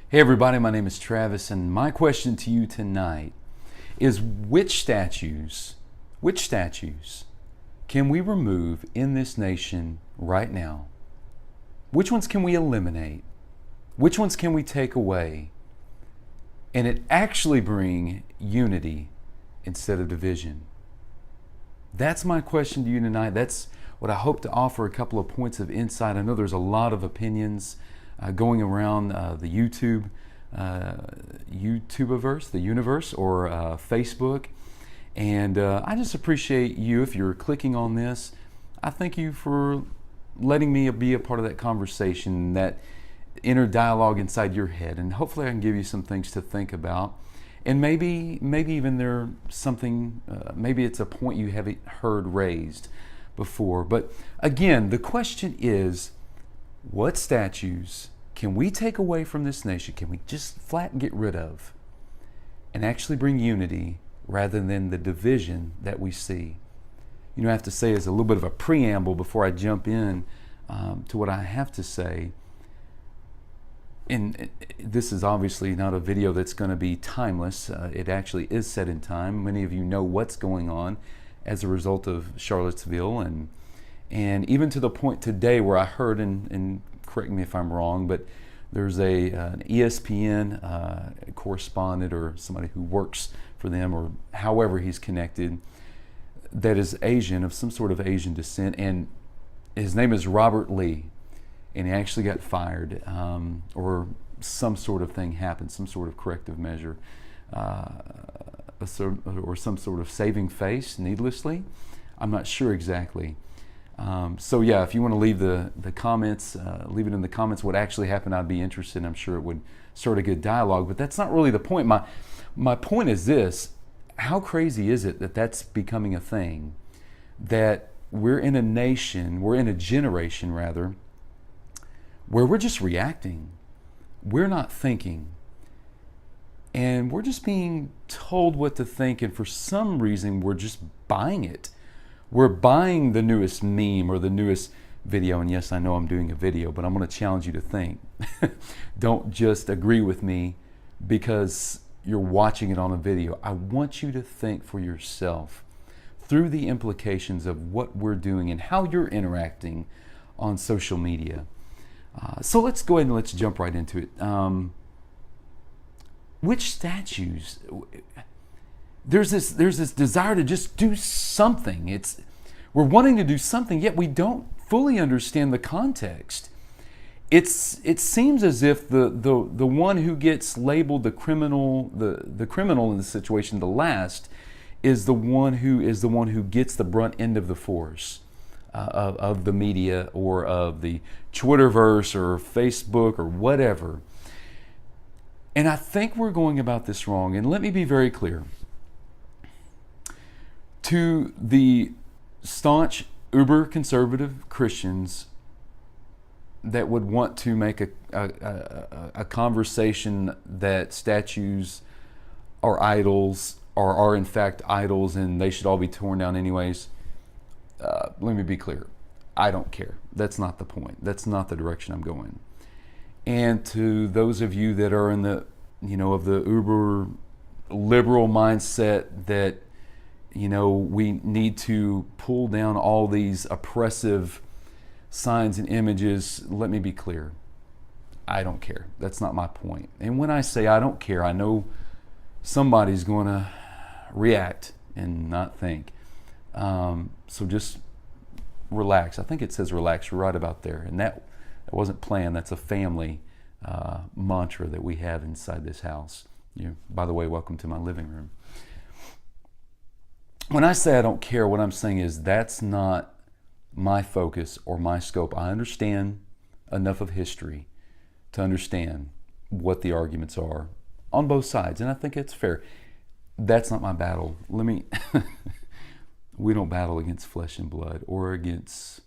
Hey everybody, my name is Travis, and my question to you tonight is which statues can we remove in this nation right now? Which ones can we eliminate? Which ones can we take away? And it actually bring unity instead of division. That's my question to you tonight. That's what I hope to offer a couple of points of insight. I know there's a lot of opinions going around the YouTubeverse, the universe, or Facebook. And I just appreciate you if you're clicking on this. I thank you for letting me be a part of that conversation, that inner dialogue inside your head. And hopefully I can give you some things to think about. And maybe even there's something, maybe it's a point you haven't heard raised before. But again, the question is, what statues can we take away from this nation? Can we just flat get rid of and actually bring unity rather than the division that we see? You know, I have to say as a little bit of a preamble before I jump in to what I have to say. And this is obviously not a video that's going to be timeless. It actually is set in time. Many of you know what's going on as a result of Charlottesville, and even to the point today where I heard, and correct me if I'm wrong, but there's an ESPN correspondent or somebody who works for them, or however he's connected, that is Asian, of some sort of Asian descent, and his name is Robert Lee. And he actually got fired, or some sort of thing happened, some sort of corrective measure, or some sort of saving face needlessly. I'm not sure exactly. So yeah, if you want to leave the comments, leave it in the comments what actually happened. I'd be interested. I'm sure it would start a good dialogue, but that's not really the point. My point is this: how crazy is it that that's becoming a thing? That we're in a generation rather, where we're just reacting. We're not thinking. And we're just being told what to think, and for some reason we're just buying it. We're buying the newest meme or the newest video, and yes, I know I'm doing a video, but I'm going to challenge you to think. Don't just agree with me because you're watching it on a video. I want you to think for yourself through the implications of what we're doing and how you're interacting on social media. So let's go ahead and let's jump right into it. Which statues? There's this desire to just do something. We're wanting to do something, yet we don't fully understand the context. It seems as if the one who gets labeled the criminal in the situation, the last, is the one who gets the brunt end of the force. Of the media or of the Twitterverse or Facebook or whatever. And I think we're going about this wrong. And let me be very clear. To the staunch, uber conservative Christians that would want to make a conversation that statues are idols or are in fact idols and they should all be torn down anyways. Let me be clear. I don't care. That's not the point. That's not the direction I'm going. And to those of you that are in the, of the uber liberal mindset that, we need to pull down all these oppressive signs and images, let me be clear. I don't care. That's not my point. And when I say I don't care, I know somebody's going to react and not think. So just relax. I think it says relax right about there. And that wasn't planned. That's a family mantra that we have inside this house. By the way, welcome to my living room. When I say I don't care, what I'm saying is that's not my focus or my scope. I understand enough of history to understand what the arguments are on both sides. And I think it's fair. That's not my battle. We don't battle against flesh and blood or against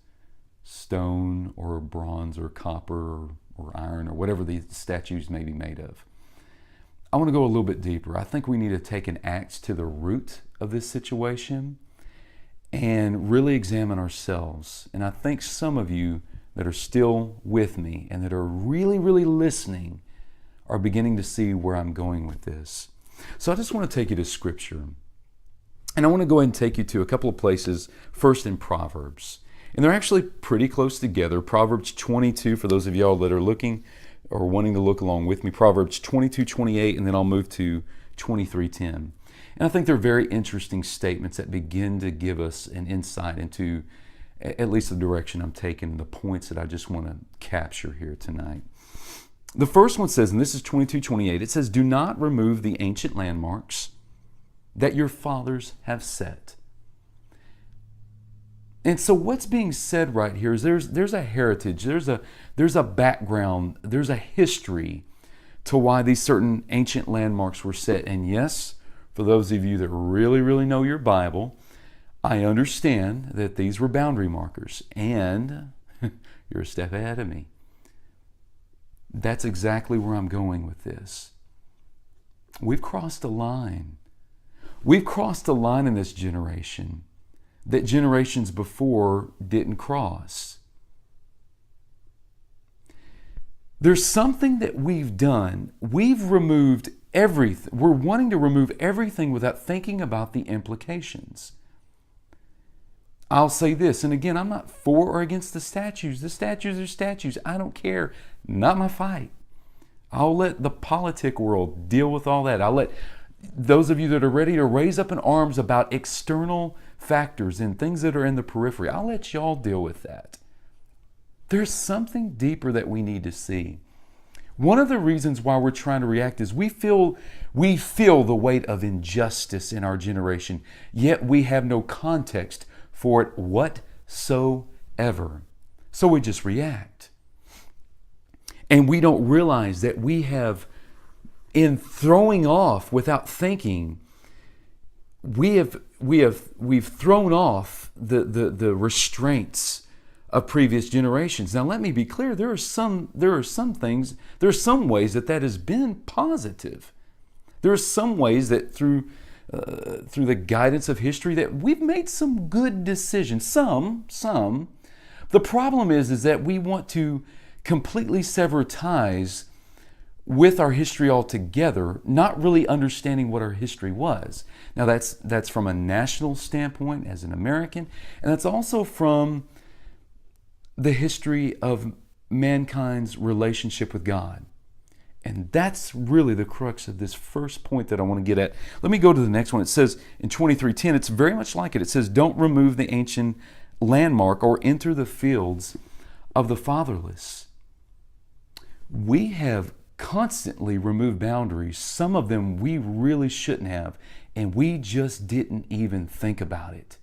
stone or bronze or copper or iron or whatever these statues may be made of. I want to go a little bit deeper. I think we need to take an axe to the root of this situation and really examine ourselves. And I think some of you that are still with me and that are really, really listening are beginning to see where I'm going with this. So I just want to take you to Scripture. And I want to go ahead and take you to a couple of places, first in Proverbs. And they're actually pretty close together. Proverbs 22, for those of y'all that are looking or wanting to look along with me, Proverbs 22:28, and then I'll move to 23:10. And I think they're very interesting statements that begin to give us an insight into at least the direction I'm taking, the points that I just want to capture here tonight. The first one says, and this is 22:28, it says, "Do not remove the ancient landmarks that your fathers have set." And so what's being said right here is there's a heritage, there's a background, there's a history to why these certain ancient landmarks were set. And yes, for those of you that really, really know your Bible, I understand that these were boundary markers, and you're a step ahead of me. That's exactly where I'm going with this. We've crossed a line. We've crossed a line in this generation that generations before didn't cross. There's something that we've done. We've removed everything. We're wanting to remove everything without thinking about the implications. I'll say this, and again, I'm not for or against the statues. The statues are statues. I don't care. Not my fight. I'll let the politic world deal with all that. I'll let those of you that are ready to raise up in arms about external factors and things that are in the periphery, I'll let y'all deal with that. There's something deeper that we need to see. One of the reasons why we're trying to react is we feel the weight of injustice in our generation, yet we have no context for it whatsoever. So we just react. And we don't realize that we have, in throwing off without thinking, we've thrown off the restraints of previous generations. Now let me be clear, there are some ways that has been positive. There are some ways that through the guidance of history that we've made some good decisions. Some. The problem is that we want to completely sever ties with our history altogether, not really understanding what our history was. Now that's from a national standpoint as an American, and that's also from the history of mankind's relationship with God. And that's really the crux of this first point that I want to get at. Let me go to the next one. It says in 23:10, it's very much like it. It says, "Don't remove the ancient landmark or enter the fields of the fatherless." We have constantly removed boundaries. Some of them we really shouldn't have, and we just didn't even think about it.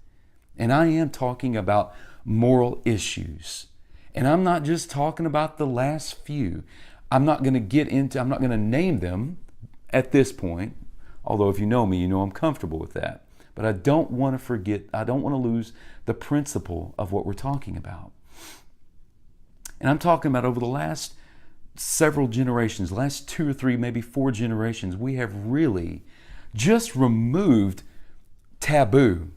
And I am talking about moral issues. And I'm not just talking about the last few. I'm not going to name them at this point, although if you know me, you know I'm comfortable with that. But I don't want to lose the principle of what we're talking about. And I'm talking about over the last several generations, last 2 or 3, maybe 4 generations, we have really just removed taboo.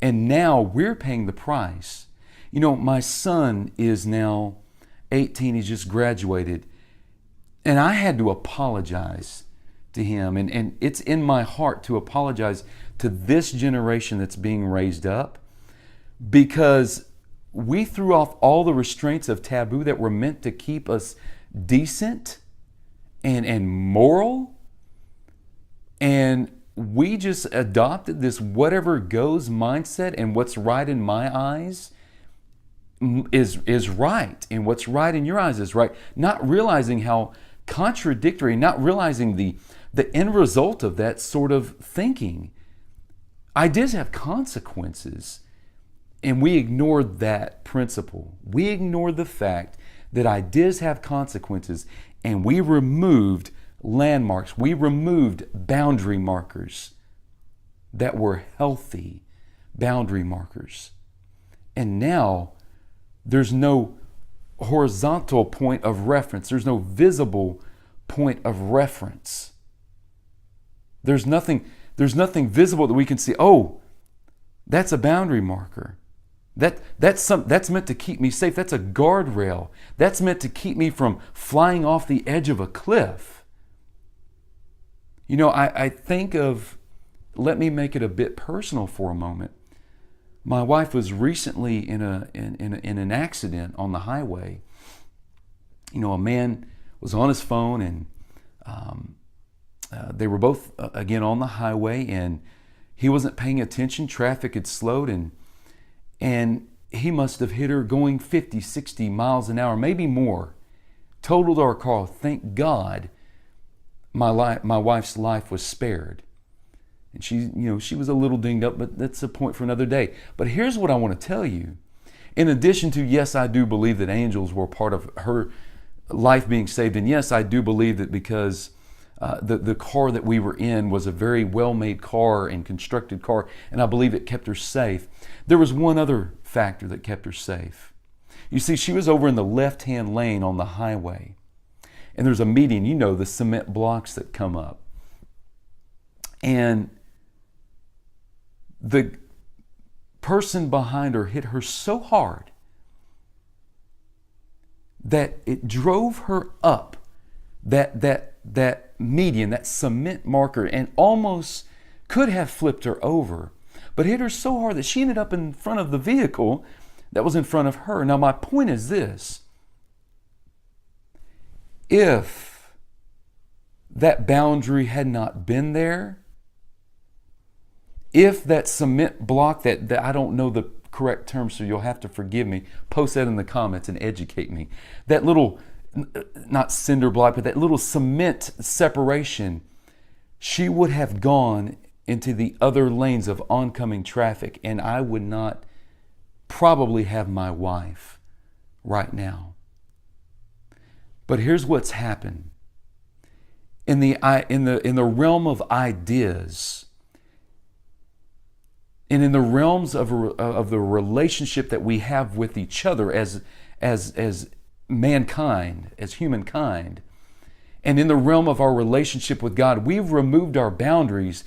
And now we're paying the price. You know, my son is now 18, he's just graduated, and I had to apologize to him, and it's in my heart to apologize to this generation that's being raised up, because we threw off all the restraints of taboo that were meant to keep us decent and moral, and we just adopted this whatever goes mindset, and what's right in my eyes is right, and what's right in your eyes is right, not realizing how contradictory, not realizing the end result of that sort of thinking. Ideas have consequences, and we ignored that principle. We ignored the fact that ideas have consequences, and we removed landmarks. We removed boundary markers that were healthy boundary markers. And now there's no horizontal point of reference. There's no visible point of reference. There's nothing visible that we can see, oh, that's a boundary marker. That's meant to keep me safe. That's a guardrail. That's meant to keep me from flying off the edge of a cliff. You know, I think of, let me make it a bit personal for a moment. My wife was recently in an accident on the highway. You know, a man was on his phone, and they were both again on the highway, and he wasn't paying attention. Traffic had slowed, and he must have hit her going 50, 60 miles an hour, maybe more. Totaled our car. Thank God my wife's life was spared. And she was a little dinged up, but that's a point for another day. But here's what I want to tell you. In addition to, yes, I do believe that angels were part of her life being saved. And yes, I do believe that because the car that we were in was a very well-made car and constructed car, and I believe it kept her safe. There was one other factor that kept her safe. You see, she was over in the left-hand lane on the highway, and there's a median, you know, the cement blocks that come up. And the person behind her hit her so hard that it drove her up that median, that cement marker, and almost could have flipped her over, but hit her so hard that she ended up in front of the vehicle that was in front of her. Now, my point is this. If that boundary had not been there, if that cement block, that I don't know the correct term, so you'll have to forgive me, post that in the comments and educate me. That little, not cinder block, but that little cement separation, she would have gone into the other lanes of oncoming traffic, and I would not probably have my wife right now. But here's what's happened. In the realm of ideas, and in the realms of the relationship that we have with each other as mankind, as humankind, and in the realm of our relationship with God, we've removed our boundaries,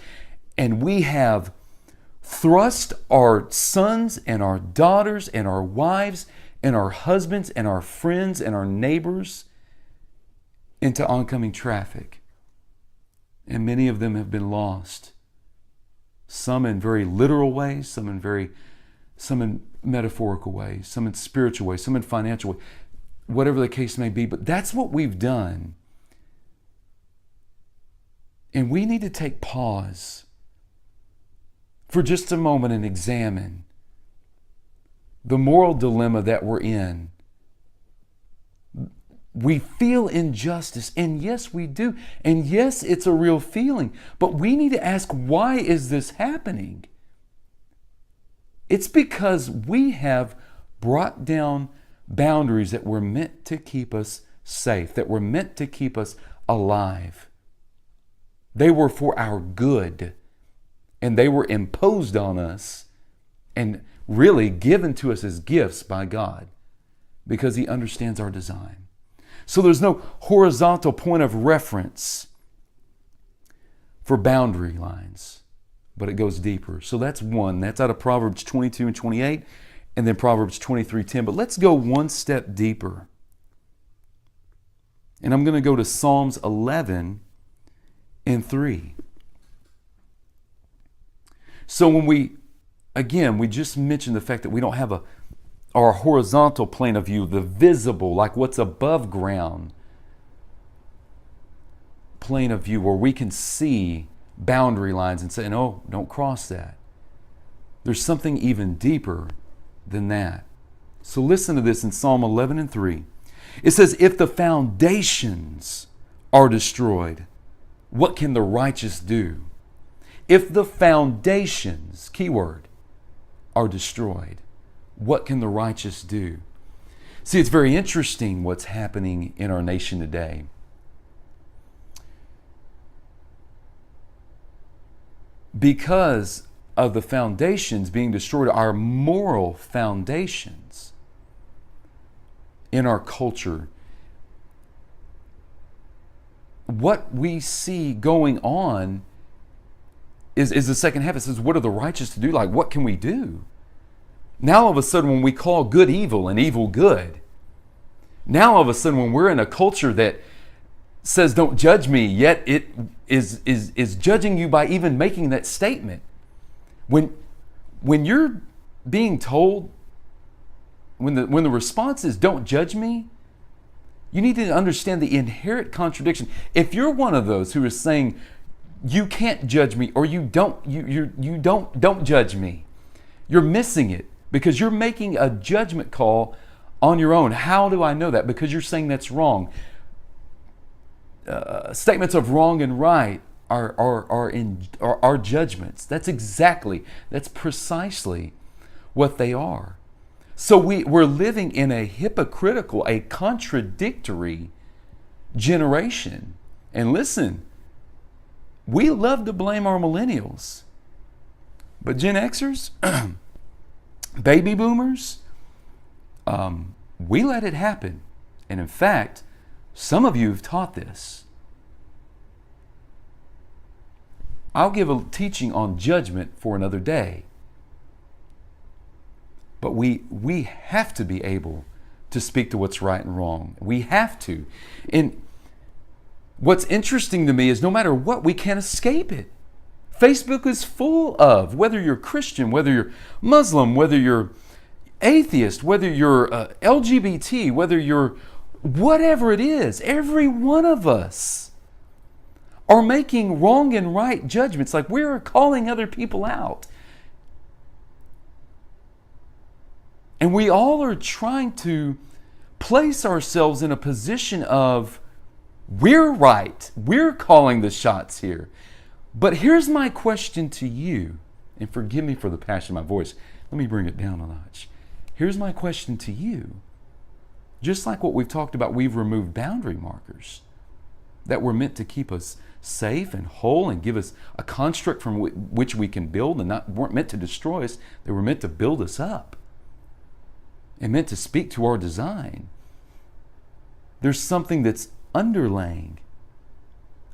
and we have thrust our sons and our daughters and our wives and our husbands and our friends and our neighbors into oncoming traffic. And many of them have been lost. Some in very literal ways, some in metaphorical ways, some in spiritual ways, some in financial ways, whatever the case may be. But that's what we've done. And we need to take pause for just a moment and examine the moral dilemma that we're in. We feel injustice, and yes, we do. And yes, it's a real feeling. But we need to ask, why is this happening? It's because we have brought down boundaries that were meant to keep us safe, that were meant to keep us alive. They were for our good, and they were imposed on us and really given to us as gifts by God because He understands our design. So there's no horizontal point of reference for boundary lines, but it goes deeper. So that's one. That's out of Proverbs 22 and 28, and then Proverbs 23:10. But let's go one step deeper. And I'm going to go to Psalms 11 and 3. So when we just mentioned the fact that we don't have our horizontal plane of view, the visible, like what's above ground plane of view, where we can see boundary lines and say, no, don't cross that. There's something even deeper than that. So listen to this in Psalm 11 and 3. It says, if the foundations are destroyed, what can the righteous do? If the foundations, keyword, are destroyed, what can the righteous do? See, it's very interesting what's happening in our nation today. Because of the foundations being destroyed, our moral foundations in our culture, what we see going on is the second half. It says, what are the righteous to do? Like, what can we do? Now all of a sudden when we call good evil and evil good, now all of a sudden when we're in a culture that says don't judge me, yet it is judging you by even making that statement. When you're being told, when the response is don't judge me, you need to understand the inherent contradiction. If you're one of those who is saying you can't judge me, or you don't judge me, you're missing it, because you're making a judgment call on your own. How do I know that? Because you're saying that's wrong. Statements of wrong and right are judgments. That's precisely what they are. So we're living in a hypocritical, a contradictory generation. And listen, we love to blame our millennials, but Gen Xers, baby boomers, we let it happen. And in fact, some of you have taught this. I'll give a teaching on judgment for another day. But we have to be able to speak to what's right and wrong. We have to. And what's interesting to me is no matter what, we can't escape it. Facebook is full of, whether you're Christian, whether you're Muslim, whether you're atheist, whether you're LGBT, whether you're whatever it is, every one of us are making wrong and right judgments. Like we're calling other people out. And we all are trying to place ourselves in a position of we're right. We're calling the shots here. But here's my question to you, and forgive me for the passion of my voice. Let me bring it down a notch. Here's my question to you. Just like what we've talked about, we've removed boundary markers that were meant to keep us safe and whole and give us a construct from which we can build, and weren't meant to destroy us. They were meant to build us up and meant to speak to our design. There's something that's underlaying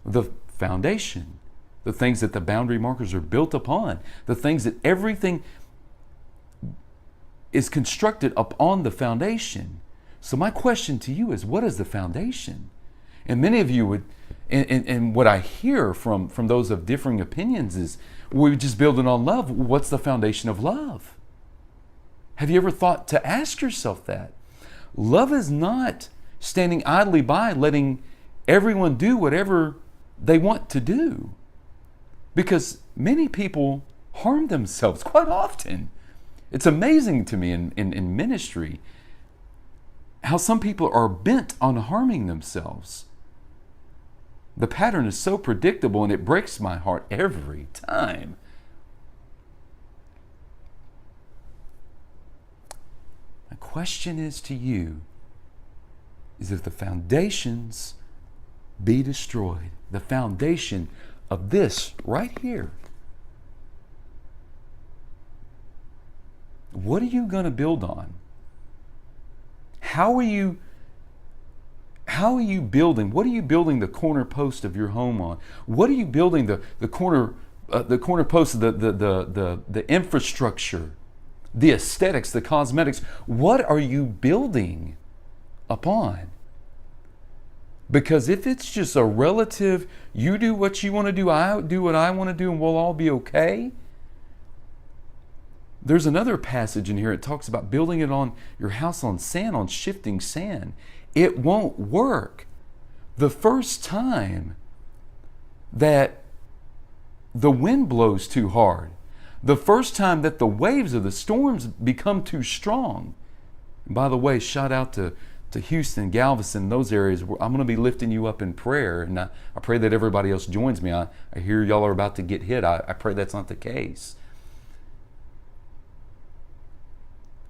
the foundation, the things that the boundary markers are built upon, the things that everything is constructed upon the foundation. So my question to you is, what is the foundation? And many of you would, and what I hear from those of differing opinions is, we just build it on love. What's the foundation of love? Have you ever thought to ask yourself that? Love is not standing idly by letting everyone do whatever they want to do. Because many people harm themselves quite often. It's amazing to me in ministry how some people are bent on harming themselves. The pattern is so predictable, and it breaks my heart every time. My question is to you, is if the foundations be destroyed, the foundation of this right here, what are you going to build on? How are you building? What are you building the corner post of your home on? What are you building the corner post, the infrastructure, the aesthetics, the cosmetics? What are you building upon? Because if it's just a relative, you do what you want to do, I do what I want to do, and we'll all be okay. There's another passage in here. It talks about building it on your house on sand, on shifting sand. It won't work. The first time that the wind blows too hard, the first time that the waves of the storms become too strong. And by the way, shout out to Houston, Galveston, those areas where I'm going to be lifting you up in prayer. And I pray that everybody else joins me. I hear y'all are about to get hit. I pray that's not the case.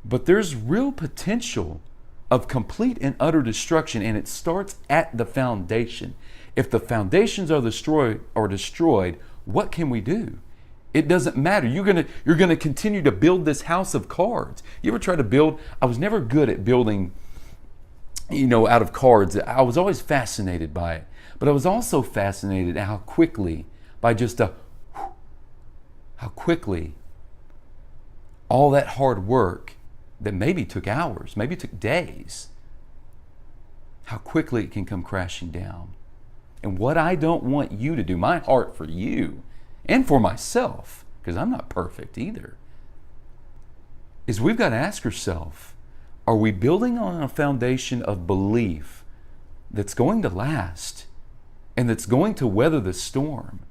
But there's real potential of complete and utter destruction, and it starts at the foundation. If the foundations are destroyed, what can we do? It doesn't matter. You're gonna continue to build this house of cards. You ever try to build? I was never good at building, out of cards. I was always fascinated by it, but I was also fascinated at how quickly all that hard work that maybe took hours, maybe took days, how quickly it can come crashing down. And what I don't want you to do, my heart for you and for myself, because I'm not perfect either, is we've got to ask ourselves, are we building on a foundation of belief that's going to last and that's going to weather the storm?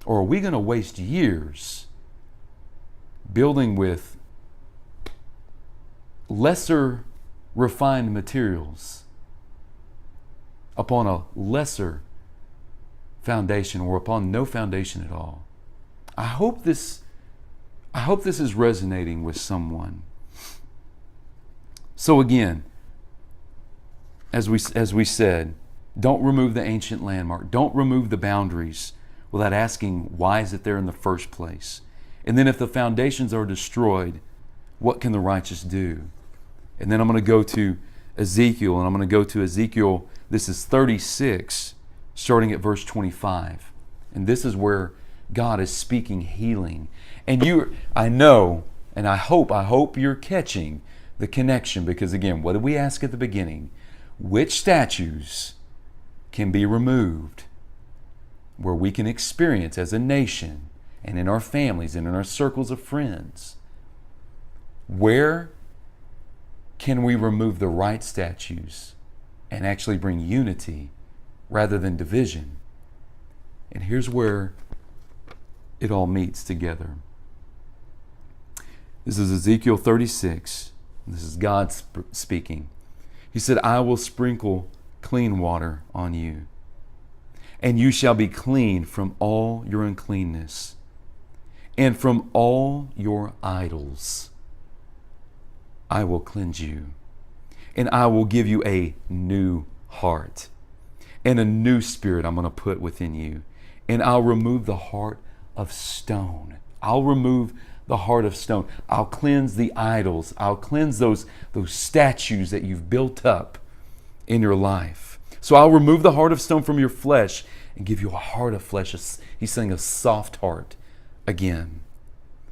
Or are we going to waste years building with lesser refined materials upon a lesser foundation or upon no foundation at all? I hope this is resonating with someone. So again, as we said, don't remove the ancient landmark. Don't remove the boundaries without asking, why is it there in the first place? And then if the foundations are destroyed, what can the righteous do? And then I'm going to go to Ezekiel, and I'm going to go to Ezekiel, this is 36, starting at verse 25. And this is where God is speaking healing. And I know, and I hope you're catching the connection, because again, what did we ask at the beginning? Which statues can be removed where we can experience as a nation and in our families and in our circles of friends? Where can we remove the right statues and actually bring unity rather than division? And here's where it all meets together. This is Ezekiel 36. This is God speaking. He said, I will sprinkle clean water on you, and you shall be clean from all your uncleanness and from all your idols. I will cleanse you, and I will give you a new heart, and a new spirit I'm going to put within you, and I'll remove the heart of stone. I'll remove the heart of stone. I'll cleanse the idols. I'll cleanse those statues that you've built up in your life. So I'll remove the heart of stone from your flesh and give you a heart of flesh. He's saying a soft heart again.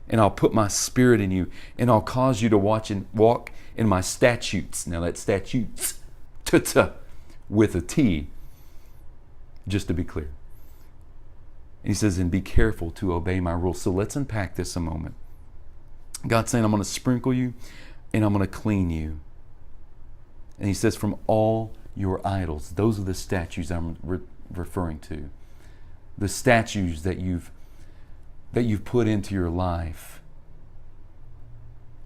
And I'll put my spirit in you, and I'll cause you to walk in my statutes. Now that's statutes, with a T, just to be clear. And he says, and be careful to obey my rules. So let's unpack this a moment. God's saying, I'm going to sprinkle you and I'm going to clean you. And he says, from all your idols. Those are the statues I'm referring to. The statues that you've put into your life.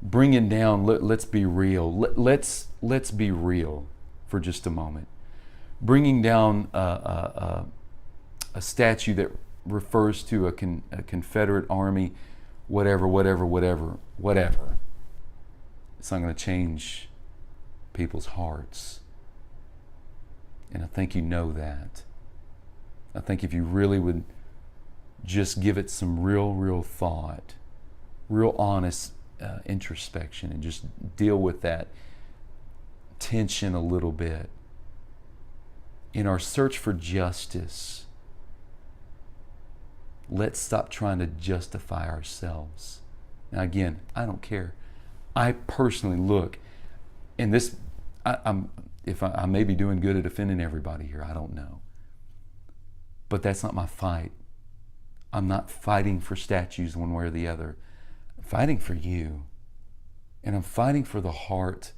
Bringing down, let's be real. Let's be real for just a moment. Bringing down a statue that refers to a Confederate army, whatever. It's not going to change people's hearts. And I think you know that. I think if you really would just give it some real thought, real honest introspection, and just deal with that tension a little bit. In our search for justice, let's stop trying to justify ourselves. Now again, I don't care. I personally look, and this, I may be doing good at offending everybody here, I don't know. But that's not my fight. I'm not fighting for statues one way or the other. I'm fighting for you. And I'm fighting for the heart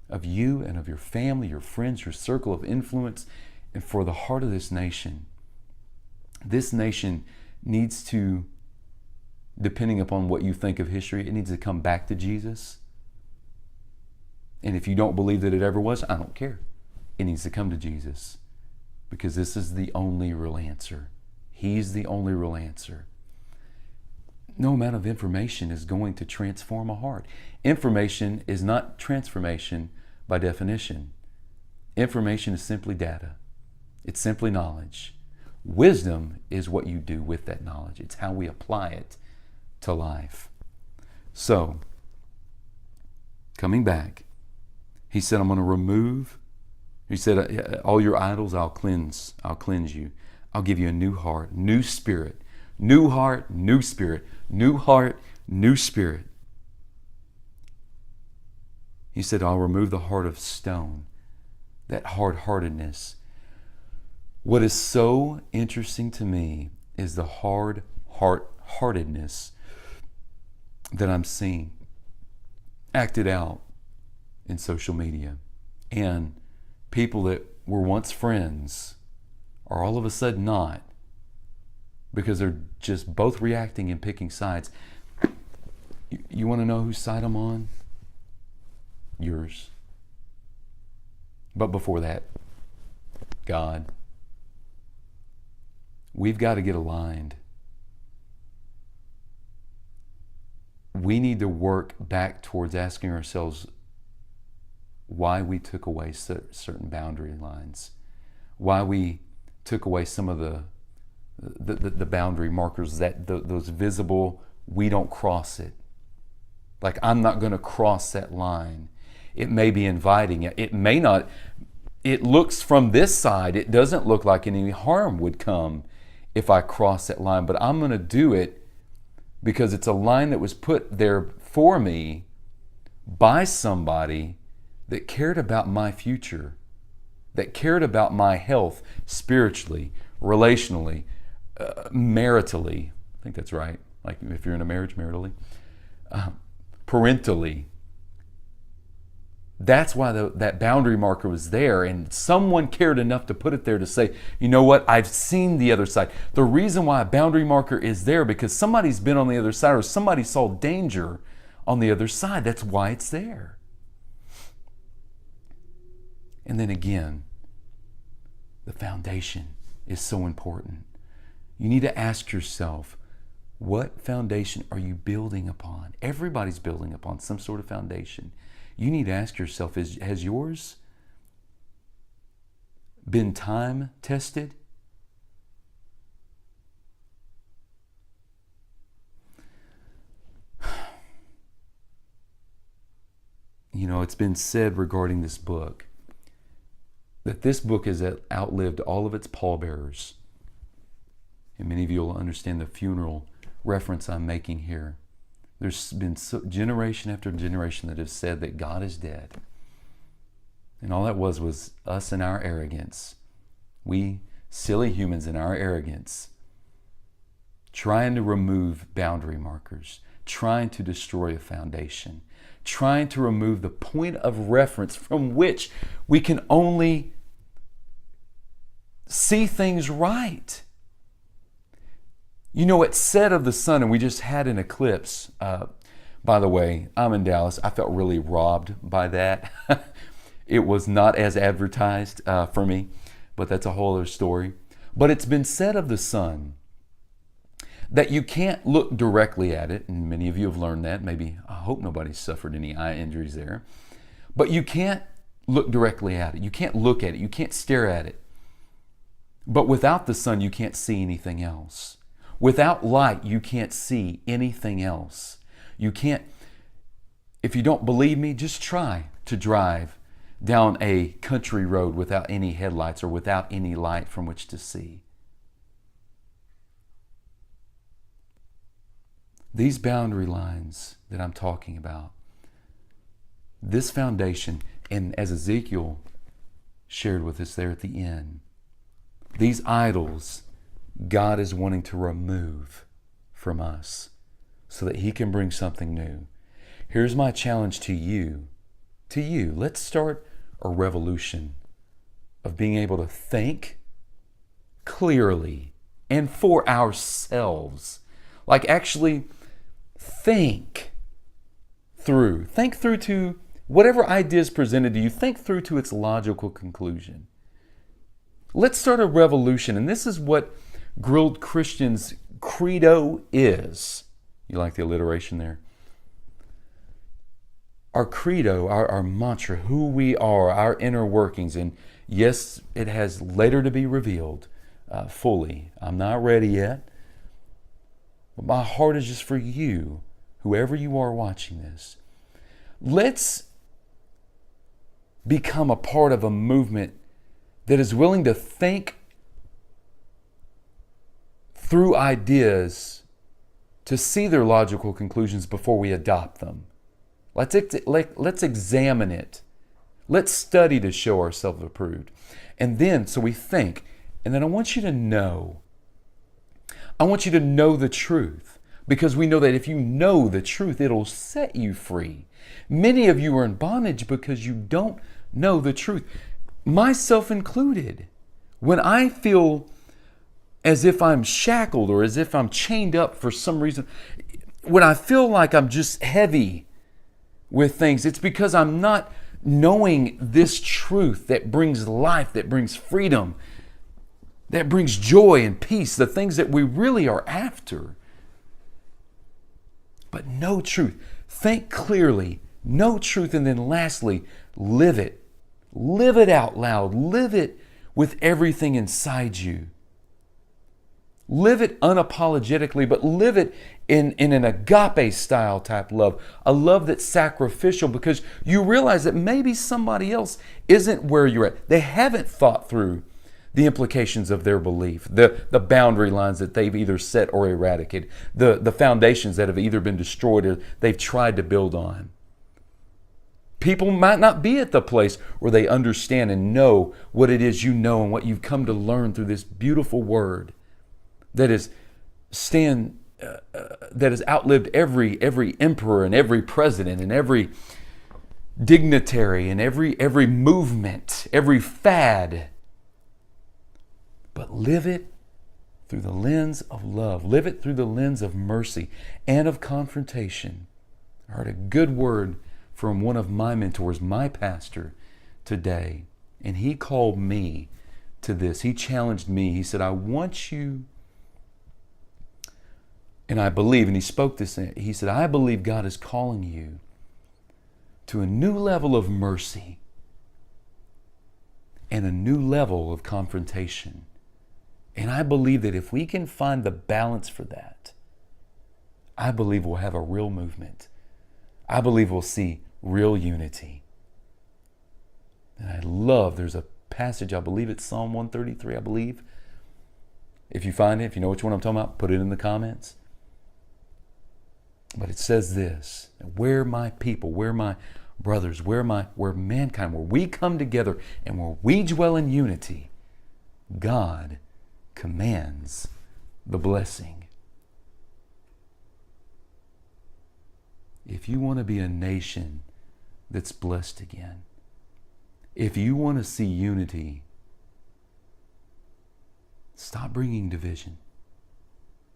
of you and of your family, your friends, your circle of influence, and for the heart of this nation. This nation needs to, depending upon what you think of history, it needs to come back to Jesus. And if you don't believe that it ever was, I don't care. It needs to come to Jesus, because this is the only real answer. He's the only real answer. No amount of information is going to transform a heart. Information is not transformation by definition. Information is simply data. It's simply knowledge. Wisdom is what you do with that knowledge. It's how we apply it to life. So, coming back, he said, I'm going to remove, he said, all your idols I'll cleanse you. I'll give you a new heart, new spirit. New heart, new spirit. New heart, new spirit. He said, I'll remove the heart of stone, that hard-heartedness. What is so interesting to me is the hard-heartedness that I'm seeing acted out in social media. And people that were once friends are all of a sudden not, because they're just both reacting and picking sides. You want to know whose side I'm on? Yours. But before that, God. We've got to get aligned. We need to work back towards asking ourselves why we took away certain boundary lines, why we took away some of the boundary markers, those visible, we don't cross it. Like, I'm not going to cross that line. It may be inviting. It may not. It looks from this side, it doesn't look like any harm would come if I cross that line, but I'm going to do it because it's a line that was put there for me by somebody that cared about my future, that cared about my health spiritually, relationally, maritally. I think that's right. Like if you're in a marriage, maritally, parentally. That's why that boundary marker was there, and someone cared enough to put it there to say, you know what, I've seen the other side. The reason why a boundary marker is there because somebody's been on the other side or somebody saw danger on the other side. That's why it's there. And then again, the foundation is so important. You need to ask yourself, what foundation are you building upon? Everybody's building upon some sort of foundation. You need to ask yourself, has yours been time tested? You know, it's been said regarding this book that this book has outlived all of its pallbearers. And many of you will understand the funeral reference I'm making here. There's been generation after generation that have said that God is dead. And all that was us and our arrogance. We silly humans in our arrogance, trying to remove boundary markers, trying to destroy a foundation, trying to remove the point of reference from which we can only see things right. You know, it's said of the sun, and we just had an eclipse. By the way, I'm in Dallas. I felt really robbed by that. It was not as advertised for me, but that's a whole other story. But it's been said of the sun that you can't look directly at it, and many of you have learned that. Maybe, I hope nobody's suffered any eye injuries there. But you can't look directly at it. You can't look at it. You can't stare at it. But without the sun, you can't see anything else. Without light, you can't see anything else. You can't, if you don't believe me, just try to drive down a country road without any headlights or without any light from which to see. These boundary lines that I'm talking about, this foundation, and as Ezekiel shared with us there at the end, these idols God is wanting to remove from us so that He can bring something new. Here's my challenge to you. Let's start a revolution of being able to think clearly and for ourselves. Like actually think through to whatever idea is presented to you, think through to its logical conclusion. Let's start a revolution, and this is what Grilled Christian's credo is. You like the alliteration there? Our credo, our mantra, who we are, our inner workings, and yes, it has later to be revealed fully. I'm not ready yet, but my heart is just for you, whoever you are watching this. Let's become a part of a movement that is willing to think through ideas to see their logical conclusions before we adopt them. Let's examine it. Let's study to show ourselves approved. And then, so we think, and then I want you to know the truth, because we know that if you know the truth, it'll set you free. Many of you are in bondage because you don't know the truth, myself included. When I feel as if I'm shackled or as if I'm chained up for some reason, when I feel like I'm just heavy with things, it's because I'm not knowing this truth that brings life, that brings freedom, that brings joy and peace, the things that we really are after. But know truth. Think clearly. Know truth. And then lastly, live it. Live it out loud. Live it with everything inside you. Live it unapologetically, but live it in an agape style type love, a love that's sacrificial, because you realize that maybe somebody else isn't where you're at. They haven't thought through the implications of their belief, the boundary lines that they've either set or eradicated, the foundations that have either been destroyed or they've tried to build on. People might not be at the place where they understand and know what it is you know and what you've come to learn through this beautiful word that has outlived every emperor and every president and every dignitary and every movement, every fad. But live it through the lens of love. Live it through the lens of mercy and of confrontation. I heard a good word from one of my mentors, my pastor, today. And he called me to this. He challenged me. He said, I want you, and I believe, and he spoke this, he said, I believe God is calling you to a new level of mercy and a new level of confrontation. And I believe that if we can find the balance for that, I believe we'll have a real movement. I believe we'll see real unity. And I love, there's a passage, I believe it's Psalm 133, I believe. If you find it, if you know which one I'm talking about, put it in the comments. But it says this, where my people, where my brothers, where mankind, where we come together and where we dwell in unity, God commands the blessing. If you want to be a nation that's blessed again, if you want to see unity, stop bringing division.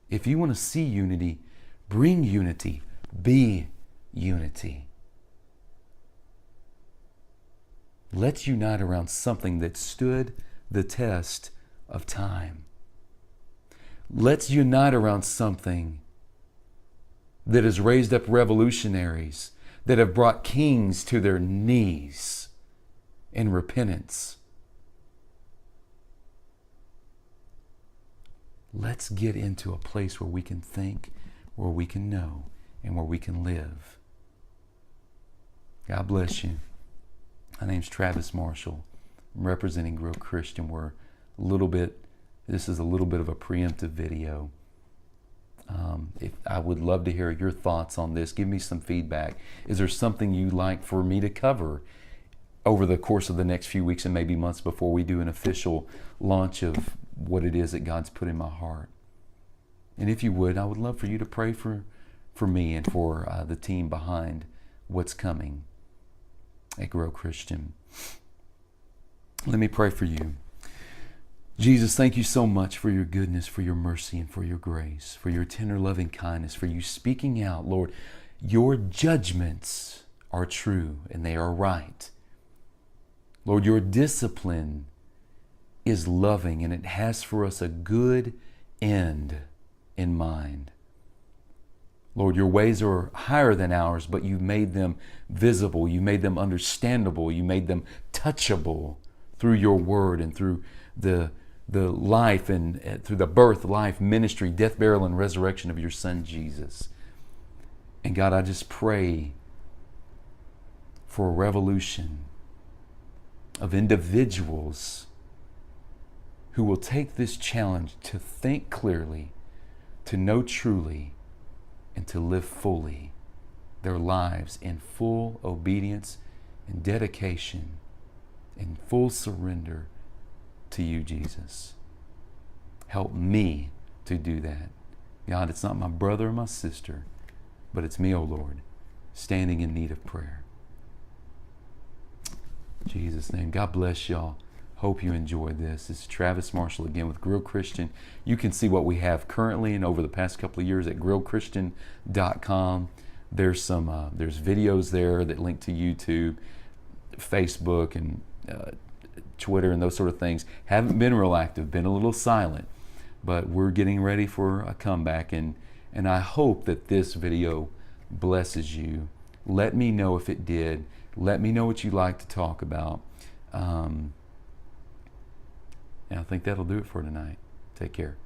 If you want to see unity, bring unity. Be unity. Let's unite around something that stood the test of time. Let's unite around something that has raised up revolutionaries, that have brought kings to their knees in repentance. Let's get into a place where we can think, where we can know, and where we can live. God bless you. My name's Travis Marshall. I'm representing Grow Christian. This is a little bit of a preemptive video. I would love to hear your thoughts on this. Give me some feedback. Is there something you'd like for me to cover over the course of the next few weeks and maybe months before we do an official launch of what it is that God's put in my heart? And if you would, I would love for you to pray for me and for the team behind what's coming at Grow Christian. Let me pray for you. Jesus, thank you so much for your goodness, for your mercy, and for your grace, for your tender loving kindness, for you speaking out, Lord. Your judgments are true and they are right. Lord, your discipline is loving and it has for us a good end in mind. Lord, your ways are higher than ours, but you made them visible. You made them understandable. You made them touchable through your word and through the life and through the birth, life, ministry, death, burial, and resurrection of your Son, Jesus. And God, I just pray for a revolution of individuals who will take this challenge to think clearly, to know truly and to live fully their lives in full obedience and dedication and full surrender to you, Jesus. Help me to do that. God, it's not my brother or my sister, but it's me, oh Lord, standing in need of prayer. In Jesus' name, God bless y'all. Hope you enjoyed this. This is Travis Marshall again with Grill Christian. You can see what we have currently and over the past couple of years at grillchristian.com. There's there's videos there that link to YouTube, Facebook, and Twitter and those sort of things. Haven't been real active, been a little silent, but we're getting ready for a comeback, and I hope that this video blesses you. Let me know if it did. Let me know what you'd like to talk about. And I think that'll do it for tonight. Take care.